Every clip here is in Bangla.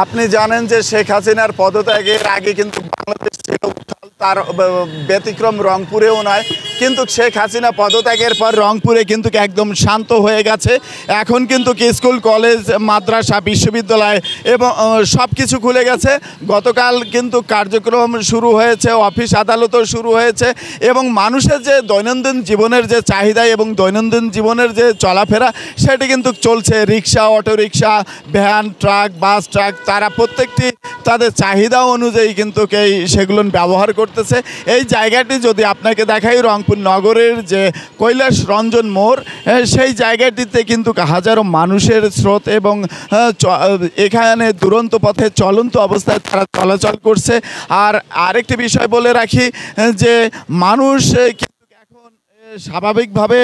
আপনি জানেন যে শেখ হাসিনার পদত্যাগের আগে কিন্তু বাংলাদেশ ছিল উত্তাল, তার ব্যতিক্রম রংপুরেও নয়। কিন্তু শেখ হাসিনা পদত্যাগের পর রংপুরে কিন্তু একদম শান্ত হয়ে গেছে। এখন কিন্তু স্কুল, কলেজ, মাদ্রাসা, বিশ্ববিদ্যালয় এবং সব কিছু খুলে গেছে। গতকাল কিন্তু কার্যক্রম শুরু হয়েছে, অফিস আদালতও শুরু হয়েছে এবং মানুষের যে দৈনন্দিন জীবনের যে চাহিদা এবং দৈনন্দিন জীবনের যে চলাফেরা সেটি কিন্তু চলছে। রিক্সা, অটোরিক্সা, ভ্যান, ট্রাক, বাস, ট্রাক, তারা প্রত্যেকটি তাদের চাহিদা অনুযায়ী কিন্তু সেগুলো ব্যবহার করতেছে। এই জায়গাটি যদি আপনাকে দেখাই, রংপুর নগরের যে কৈলাস রঞ্জন মোড়, সেই জায়গাটিতে কিন্তু হাজারো মানুষের স্রোত এবং এখানে দুরন্ত পথে চলন্ত অবস্থায় তারা চলাচল করছে। আর আরেকটি বিষয় বলে রাখি যে মানুষ স্বাভাবিকভাবে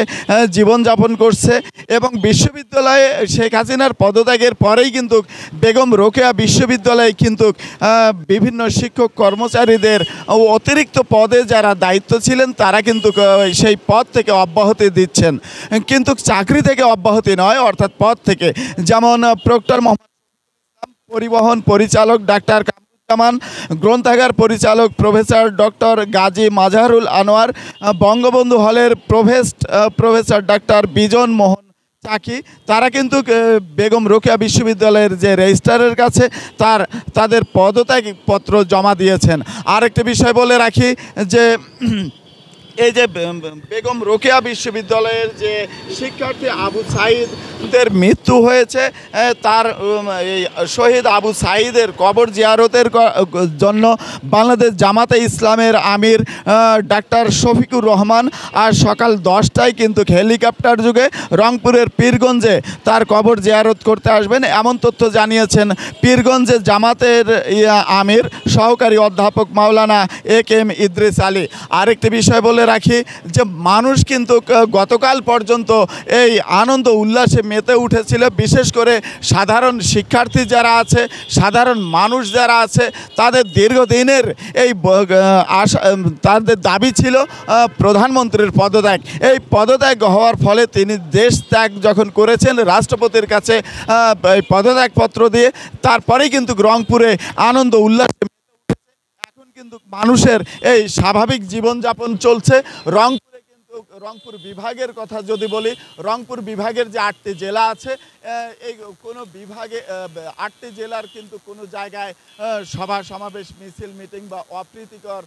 জীবনযাপন করছে এবং বিশ্ববিদ্যালয়ে শেখ হাসিনার পদত্যাগের পরেই কিন্তু বেগম রোকেয়া বিশ্ববিদ্যালয়ে কিন্তু বিভিন্ন শিক্ষক কর্মচারীদের অতিরিক্ত পদে যারা দায়িত্ব ছিলেন তারা কিন্তু সেই পদ থেকে অব্যাহতি দিচ্ছেন, কিন্তু চাকরি থেকে অব্যাহতি নয়, অর্থাৎ পদ থেকে। যেমন প্রক্টর মোহাম্মদ পরিবহন পরিচালক ডাক্তার গ্রন্থাগার পরিচালক প্রফেসর ডক্টর গাজী মাজহারুল আনোয়ার, বঙ্গবন্ধু হলের প্রফেসর ডাক্তার বিজন মোহন চাকি, তারা কিন্তু বেগম রোকেয়া বিশ্ববিদ্যালয়ের যে রেজিস্ট্রারের কাছে তাদের পদত্যাগপত্র জমা দিয়েছেন। আরেকটি বিষয় বলে রাখি যে এই যে বেগম রোকেয়া বিশ্ববিদ্যালয়ের যে শিক্ষার্থী আবু সাঈদের মৃত্যু হয়েছে, তার শহীদ আবু সাঈদের কবর জিয়ারতের জন্য বাংলাদেশ জামাতে ইসলামের আমির ডাক্তার শফিকুর রহমান আর সকাল 10টায় কিন্তু হেলিকপ্টার যোগে রংপুরের পীরগঞ্জে তার কবর জিয়ারত করতে আসবেন, এমন তথ্য জানিয়েছেন পীরগঞ্জে জামাতের আমির সহকারী অধ্যাপক মাওলানা AK ইদ্রিস আলী। আরেকটি বিষয় বলে রাখি যে মানুষ কিন্তু গতকাল পর্যন্ত এই আনন্দ উল্লাসে মেতে উঠেছিল। বিশেষ করে সাধারণ শিক্ষার্থী যারা আছে, সাধারণ মানুষ যারা আছে, তাদের দীর্ঘদিনের এই তাদের দাবি ছিল প্রধানমন্ত্রীর পদত্যাগ। এই পদত্যাগ হওয়ার ফলে তিনি দেশ ত্যাগ যখন করেছেন রাষ্ট্রপতির কাছে এই পদত্যাগপত্র দিয়ে, তারপরেই কিন্তু রংপুরে আনন্দ উল্লাসে কিন্তু মানুষের এই স্বাভাবিক জীবনযাপন চলছে। রংপুর বিভাগের কথা যদি বলি, রংপুর বিভাগের যে 8টি জেলা আছে, এই কোনো বিভাগে 8টি জেলার কিন্তু কোনো জায়গায় সভা সমাবেশ, মিছিল, মিটিং বা অপ্রীতিকর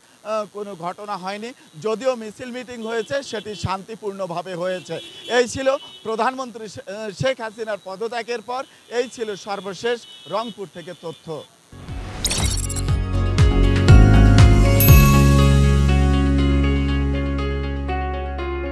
কোনো ঘটনা হয়নি। যদিও মিছিল মিটিং হয়েছে সেটি শান্তিপূর্ণভাবে হয়েছে। এই ছিল প্রধানমন্ত্রী শেখ হাসিনার পদত্যাগের পর, এই ছিল সর্বশেষ রংপুর থেকে তথ্য।